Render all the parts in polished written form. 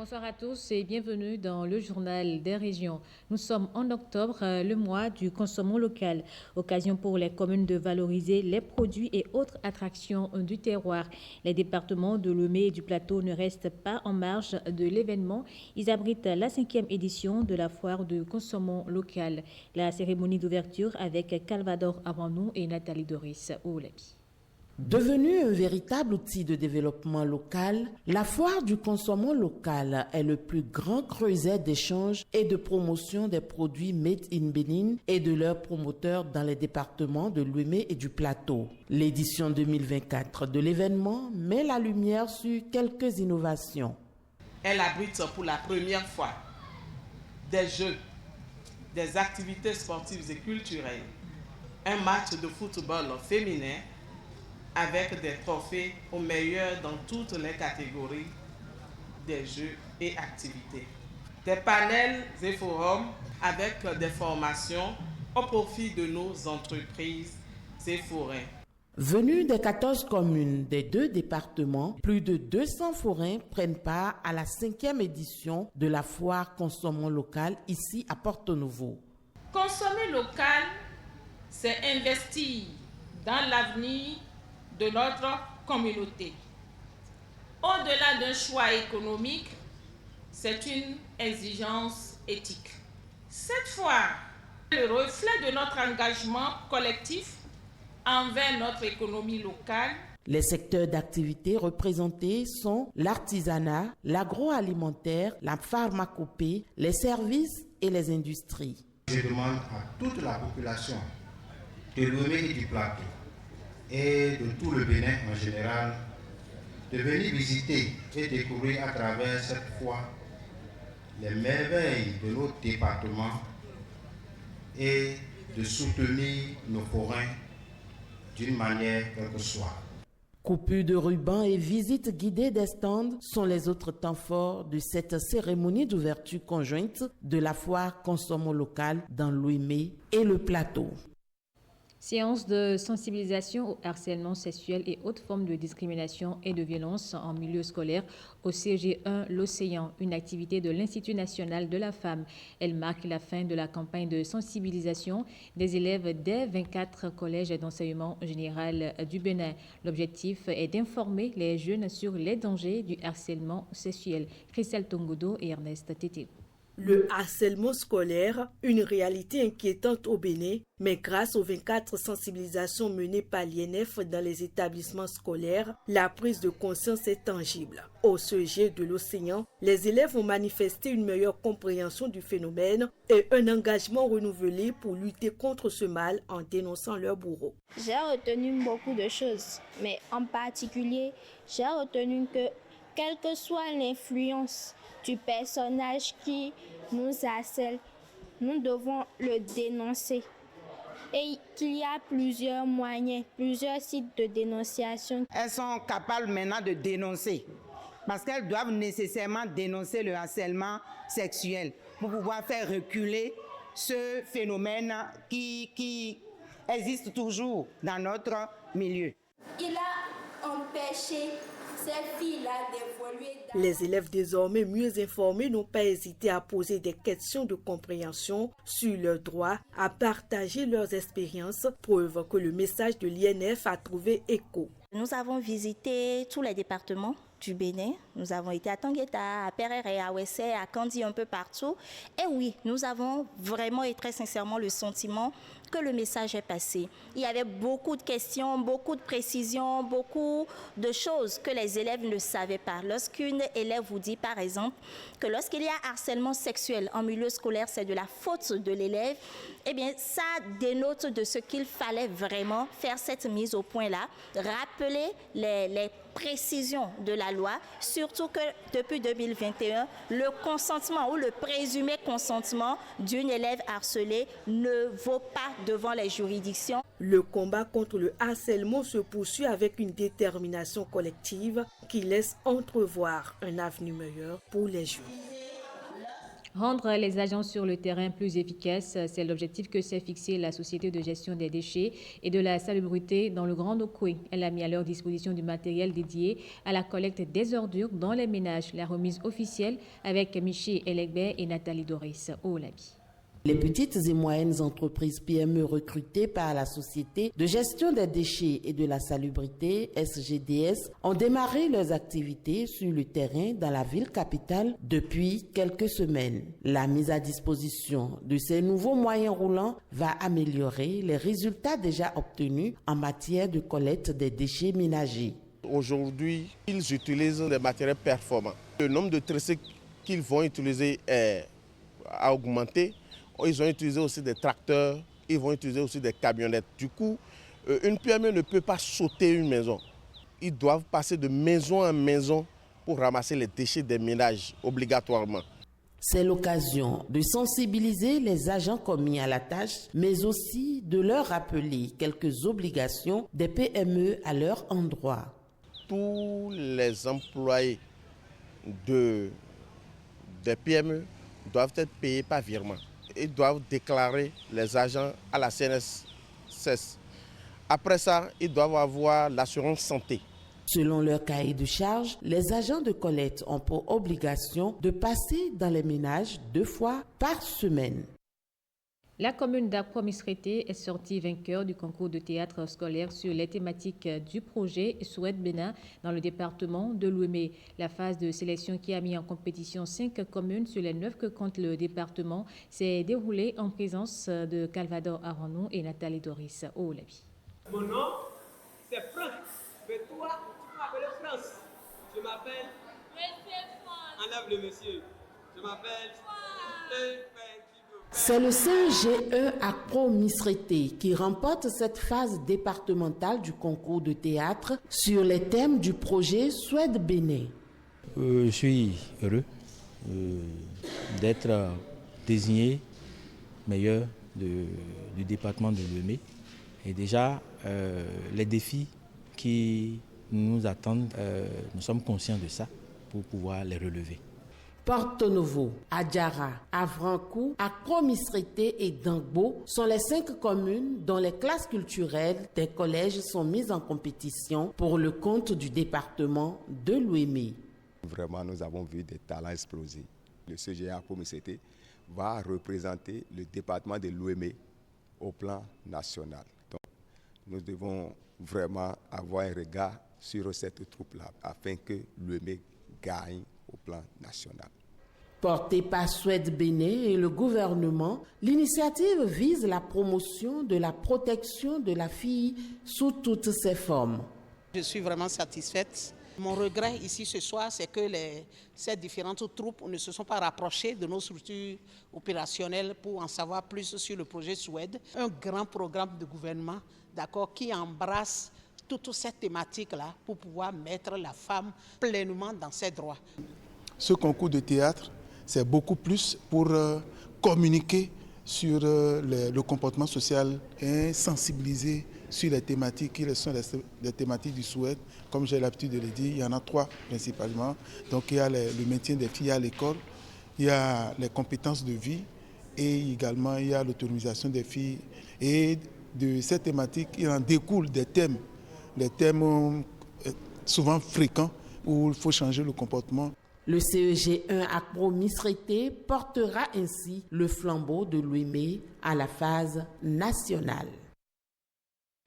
Bonsoir à tous et bienvenue dans le journal des régions. Nous sommes en octobre, le mois du consommant local. Occasion pour les communes de valoriser les produits et autres attractions du terroir. Les départements de Lomé et du Plateau ne restent pas en marge de l'événement. Ils abritent la 5e édition de la foire du consommant local. La cérémonie d'ouverture avec Calvador Avanou et Nathalie Doris Oulabi. Devenue un véritable outil de développement local, la foire du consommant local est le plus grand creuset d'échange et de promotion des produits made in Bénin et de leurs promoteurs dans les départements de Lomé et du Plateau. L'édition 2024 de l'événement met la lumière sur quelques innovations. Elle abrite pour la première fois des jeux, des activités sportives et culturelles, un match de football féminin avec des trophées aux meilleurs dans toutes les catégories des jeux et activités. Des panels et forums avec des formations au profit de nos entreprises et forains. Venus des 14 communes des 2 départements, plus de 200 forains prennent part à la 5e édition de la foire consommant local ici à Porto-Novo. Consommer local, c'est investir dans l'avenir de notre communauté. Au-delà d'un choix économique, c'est une exigence éthique. Cette foire est le reflet de notre engagement collectif envers notre économie locale. Les secteurs d'activité représentés sont l'artisanat, l'agroalimentaire, la pharmacopée, les services et les industries. Je demande à toute la population de Lomé et du Plateau et de tout le Bénin en général de venir visiter et découvrir à travers cette foire les merveilles de notre département et de soutenir nos forains d'une manière quelle que soit. Coupures de rubans et visites guidées des stands sont les autres temps forts de cette cérémonie d'ouverture conjointe de la foire consommant local dans Lomé et le Plateau. Séance de sensibilisation au harcèlement sexuel et autres formes de discrimination et de violence en milieu scolaire au CG1 L'Océan, une activité de l'Institut national de la femme. Elle marque la fin de la campagne de sensibilisation des élèves des 24 collèges d'enseignement général du Bénin. L'objectif est d'informer les jeunes sur les dangers du harcèlement sexuel. Christelle Tongodo et Ernest Tété. Le harcèlement scolaire, une réalité inquiétante au Bénin, mais grâce aux 24 sensibilisations menées par l'INF dans les établissements scolaires, la prise de conscience est tangible. Au CG de l'Océan, les élèves ont manifesté une meilleure compréhension du phénomène et un engagement renouvelé pour lutter contre ce mal en dénonçant leurs bourreaux. J'ai retenu beaucoup de choses, mais en particulier, j'ai retenu que quelle que soit l'influence du personnage qui nous harcèle, nous devons le dénoncer. Et qu'il y a plusieurs moyens, plusieurs sites de dénonciation. Elles sont capables maintenant de dénoncer, parce qu'elles doivent nécessairement dénoncer le harcèlement sexuel pour pouvoir faire reculer ce phénomène qui existe toujours dans notre milieu. Il a empêché ces filles-là d'évoluer. Les élèves désormais mieux informés n'ont pas hésité à poser des questions de compréhension sur leurs droits, à partager leurs expériences, preuve que le message de l'INF a trouvé écho. Nous avons visité tous les départements du Bénin. Nous avons été à Tangueta, à Perere, à Ouessé, à Kandi, un peu partout. Et oui, nous avons vraiment et très sincèrement le sentiment que le message est passé. Il y avait beaucoup de questions, beaucoup de précisions, beaucoup de choses que les élèves ne savaient pas. Lorsqu'une élève vous dit, par exemple, que lorsqu'il y a harcèlement sexuel en milieu scolaire, c'est de la faute de l'élève, eh bien, ça dénote de ce qu'il fallait vraiment faire cette mise au point-là, rappeler les précisions de la loi, surtout que depuis 2021, le consentement ou le présumé consentement d'une élève harcelée ne vaut pas devant les juridictions. Le combat contre le harcèlement se poursuit avec une détermination collective qui laisse entrevoir un avenir meilleur pour les jeunes. Rendre les agents sur le terrain plus efficaces, c'est l'objectif que s'est fixé la Société de gestion des déchets et de la salubrité dans le Grand Nokoué. Elle a mis à leur disposition du matériel dédié à la collecte des ordures dans les ménages. La remise officielle avec Miché Elegbert et Nathalie Doris au Labi. Les petites et moyennes entreprises PME recrutées par la Société de gestion des déchets et de la salubrité, SGDS, ont démarré leurs activités sur le terrain dans la ville capitale depuis quelques semaines. La mise à disposition de ces nouveaux moyens roulants va améliorer les résultats déjà obtenus en matière de collecte des déchets ménagers. Aujourd'hui, ils utilisent des matériels performants. Le nombre de tressés qu'ils vont utiliser a augmenté. Ils ont utilisé aussi des tracteurs, ils vont utiliser aussi des camionnettes. Du coup, une PME ne peut pas sauter une maison. Ils doivent passer de maison en maison pour ramasser les déchets des ménages obligatoirement. C'est l'occasion de sensibiliser les agents commis à la tâche, mais aussi de leur rappeler quelques obligations des PME à leur endroit. Tous les employés des PME doivent être payés par virement. Ils doivent déclarer les agents à la CNSS. Après ça, ils doivent avoir l'assurance santé. Selon leur cahier de charge, les agents de collecte ont pour obligation de passer dans les ménages 2 fois par semaine. La commune d'Akwa-Misrété est sortie vainqueur du concours de théâtre scolaire sur les thématiques du projet Soued Bénin dans le département de l'Ouémé. La phase de sélection qui a mis en compétition 5 communes sur les 9 que compte le département s'est déroulée en présence de Calvador Aranou et Nathalie Doris au Labi. Mon nom, c'est Franck. Mais toi, tu m'appelles France. Je m'appelle... Enlève le monsieur. Je m'appelle... C'est le CEG1 Akwa-Misrété qui remporte cette phase départementale du concours de théâtre sur les thèmes du projet Soued Bénin. Je suis heureux d'être désigné meilleur du département de l'Ouémé. Et déjà, les défis qui nous attendent, nous sommes conscients de ça pour pouvoir les relever. Porto Novo, Adjara, Avrankou, Akwa-Misrété et Dangbo sont les 5 communes dont les classes culturelles des collèges sont mises en compétition pour le compte du département de l'Ouémé. Vraiment, nous avons vu des talents exploser. Le CGA Akwa-Misrété va représenter le département de l'Ouémé au plan national. Donc, nous devons vraiment avoir un regard sur cette troupe-là afin que l'Ouémé gagne au plan national. Portée par Soued Bénin et le gouvernement, l'initiative vise la promotion de la protection de la fille sous toutes ses formes. Je suis vraiment satisfaite. Mon regret ici ce soir, c'est que ces différentes troupes ne se sont pas rapprochées de nos structures opérationnelles pour en savoir plus sur le projet Soued. Un grand programme de gouvernement, d'accord, qui embrasse toute cette thématique-là pour pouvoir mettre la femme pleinement dans ses droits. Ce concours de théâtre, c'est beaucoup plus pour communiquer sur le comportement social et sensibiliser sur les thématiques qui sont les thématiques du Soued. Comme j'ai l'habitude de le dire, il y en a 3 principalement. Donc il y a le maintien des filles à l'école, il y a les compétences de vie et également il y a l'autonomisation des filles. Et de cette thématique, il en découle des thèmes souvent fréquents où il faut changer le comportement. Le CEG1 Akwa-Misrété portera ainsi le flambeau de l'Ouémé à la phase nationale.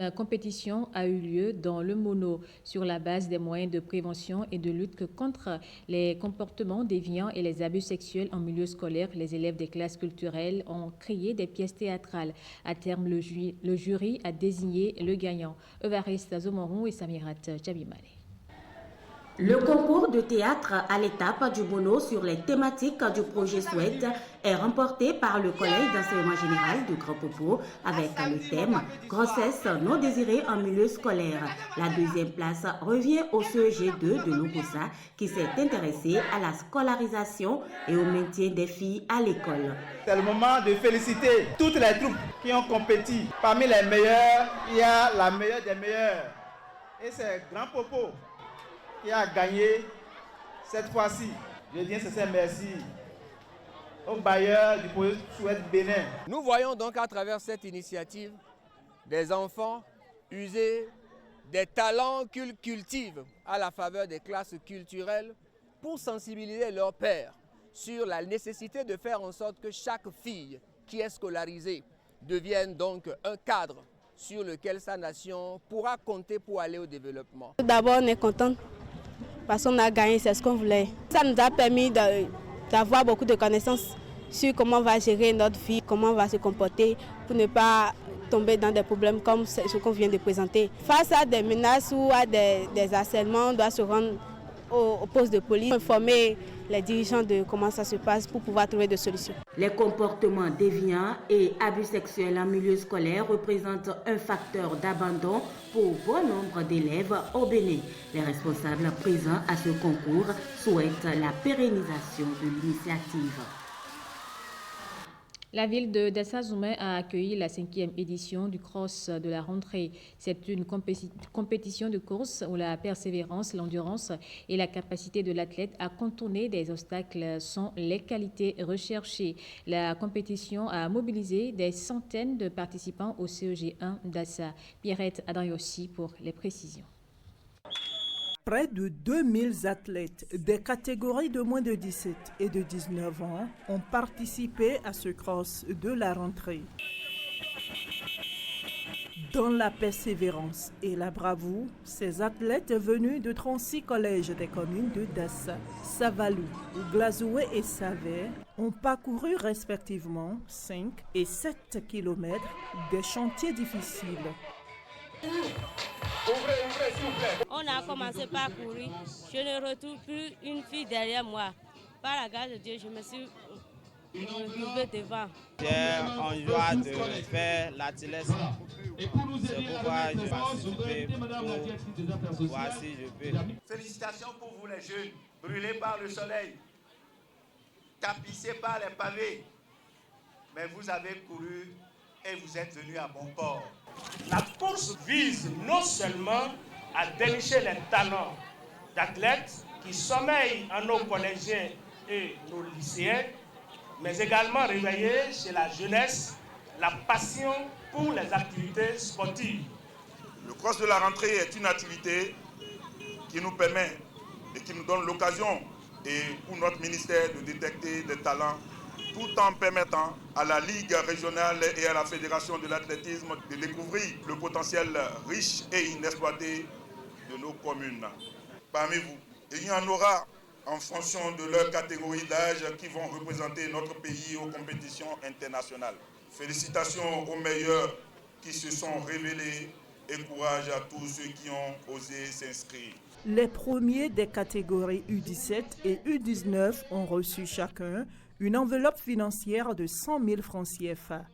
La compétition a eu lieu dans le Mono sur la base des moyens de prévention et de lutte contre les comportements déviants et les abus sexuels en milieu scolaire. Les élèves des classes culturelles ont créé des pièces théâtrales. À terme, le jury a désigné le gagnant. Evariste Zomoron et Samirat Tchabimale. Le concours de théâtre à l'étape du Mono sur les thématiques du projet Soued est remporté par le Collège d'enseignement général de Grand Popo avec le thème « Grossesse non désirée en milieu scolaire ». La 2e place revient au CEG2 de Lokossa qui s'est intéressé à la scolarisation et au maintien des filles à l'école. C'est le moment de féliciter toutes les troupes qui ont compéti. Parmi les meilleurs, il y a la meilleure des meilleurs. Et c'est Grand Popo qui a gagné cette fois-ci. Je dis sincèrement merci aux bailleurs du projet Souhaite Bénin. Nous voyons donc à travers cette initiative des enfants user des talents qu'ils cultivent à la faveur des classes culturelles pour sensibiliser leurs pères sur la nécessité de faire en sorte que chaque fille qui est scolarisée devienne donc un cadre sur lequel sa nation pourra compter pour aller au développement. D'abord, on est content parce qu'on a gagné, c'est ce qu'on voulait. Ça nous a permis d'avoir beaucoup de connaissances sur comment on va gérer notre vie, comment on va se comporter pour ne pas tomber dans des problèmes comme ce qu'on vient de présenter. Face à des menaces ou à des harcèlements, on doit se rendre au poste de police, informer les dirigeants de comment ça se passe pour pouvoir trouver des solutions. Les comportements déviants et abus sexuels en milieu scolaire représentent un facteur d'abandon pour bon nombre d'élèves au Bénin. Les responsables présents à ce concours souhaitent la pérennisation de l'initiative. La ville de Dassa-Zoumé a accueilli la 5e édition du Cross de la rentrée. C'est une compétition de course où la persévérance, l'endurance et la capacité de l'athlète à contourner des obstacles sont les qualités recherchées. La compétition a mobilisé des centaines de participants au CEG1 Dassa. Pierrette Adriossi pour les précisions. Près de 2000 athlètes des catégories de moins de 17 et de 19 ans ont participé à ce cross de la rentrée. Dans la persévérance et la bravoure, ces athlètes venus de 36 collèges des communes de Dassa, Savalou, Glazoué et Savé ont parcouru respectivement 5 et 7 kilomètres des chantiers difficiles. On a commencé par courir. Je ne retrouve plus une fille derrière moi. Par la grâce de Dieu, je me suis retrouvée devant. J'ai en joie de faire l'athlète. C'est pourquoi je participe pour voir si je peux. Félicitations pour vous les jeunes, brûlés par le soleil, tapissés par les pavés. Mais vous avez couru et vous êtes venus à bon port. La course vise non seulement à dénicher les talents d'athlètes qui sommeillent en nos collégiens et nos lycéens, mais également réveiller chez la jeunesse la passion pour les activités sportives. Le cross de la rentrée est une activité qui nous permet et qui nous donne l'occasion et pour notre ministère de détecter des talents tout en permettant à la Ligue régionale et à la Fédération de l'athlétisme de découvrir le potentiel riche et inexploité de nos communes. Parmi vous, il y en aura en fonction de leur catégorie d'âge qui vont représenter notre pays aux compétitions internationales. Félicitations aux meilleurs qui se sont révélés et courage à tous ceux qui ont osé s'inscrire. Les premiers des catégories U17 et U19 ont reçu chacun une enveloppe financière de 100 000 francs CFA.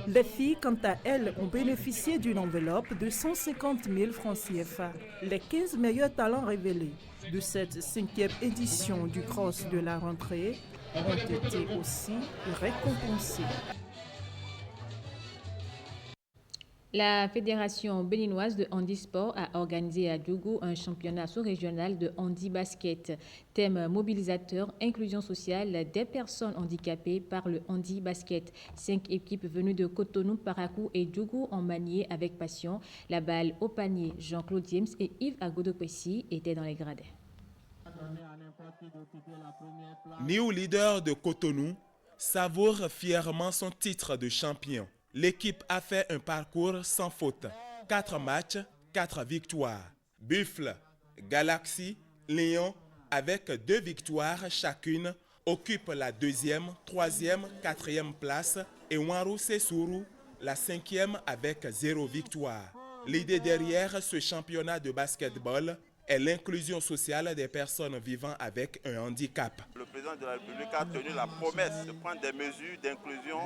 Les filles, quant à elles, ont bénéficié d'une enveloppe de 150 000 francs CFA. Les 15 meilleurs talents révélés de cette 5e édition du Cross de la rentrée ont été aussi récompensés. La Fédération béninoise de handisport a organisé à Djougou un championnat sous-régional de handi-basket. Thème mobilisateur, inclusion sociale des personnes handicapées par le handi-basket. 5 équipes venues de Cotonou, Parakou et Djougou ont manié avec passion la balle au panier. Jean-Claude James et Yves Agodopessi étaient dans les gradins. New leader de Cotonou savoure fièrement son titre de champion. L'équipe a fait un parcours sans faute. 4 matchs, 4 victoires. Buffle, Galaxy, Lyon, avec 2 victoires chacune, occupent la 2e, 3e, 4e place et Wanrou Sessourou la 5e avec 0 victoire. L'idée derrière ce championnat de basketball est l'inclusion sociale des personnes vivant avec un handicap. Le président de la République a tenu la promesse de prendre des mesures d'inclusion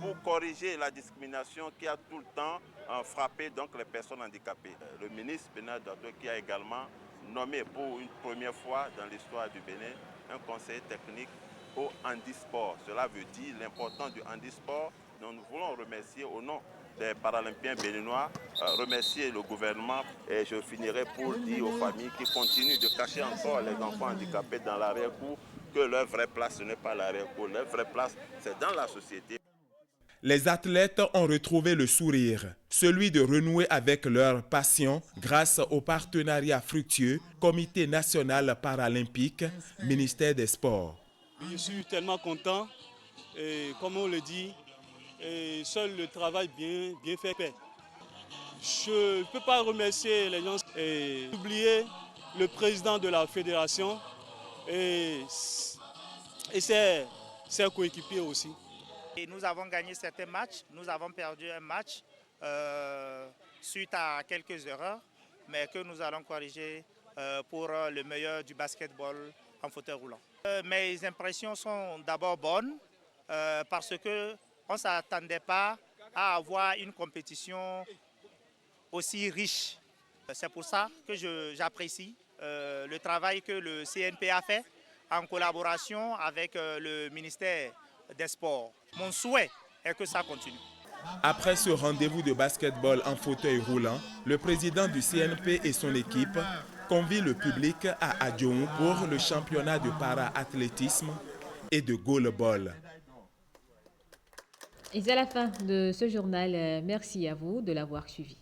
pour corriger la discrimination qui a tout le temps frappé donc les personnes handicapées. Le ministre Bernard Dato qui a également nommé pour une première fois dans l'histoire du Bénin un conseiller technique au handisport. Cela veut dire l'importance du handisport dont nous voulons remercier au nom des Paralympiens béninois, remercier le gouvernement et je finirai pour dire aux familles qui continuent de cacher encore les enfants handicapés dans l'arrière-cour que leur vraie place, ce n'est pas l'arrière-cour, leur vraie place, c'est dans la société. Les athlètes ont retrouvé le sourire, celui de renouer avec leur passion grâce au partenariat fructueux Comité national paralympique, ministère des Sports. Je suis tellement content et comme on le dit, seul le travail bien fait paie. Je ne peux pas remercier les gens et oublier le président de la fédération et ses coéquipiers aussi. Et nous avons gagné certains matchs, nous avons perdu un match suite à quelques erreurs, mais que nous allons corriger pour le meilleur du basketball en fauteuil roulant. Mes impressions sont d'abord bonnes parce qu'on ne s'attendait pas à avoir une compétition aussi riche. C'est pour ça que j'apprécie le travail que le CNP a fait en collaboration avec le ministère des Sports. Mon souhait est que ça continue. Après ce rendez-vous de basketball en fauteuil roulant, le président du CNP et son équipe convient le public à Adjoun pour le championnat de para-athlétisme et de goalball. Et c'est la fin de ce journal. Merci à vous de l'avoir suivi.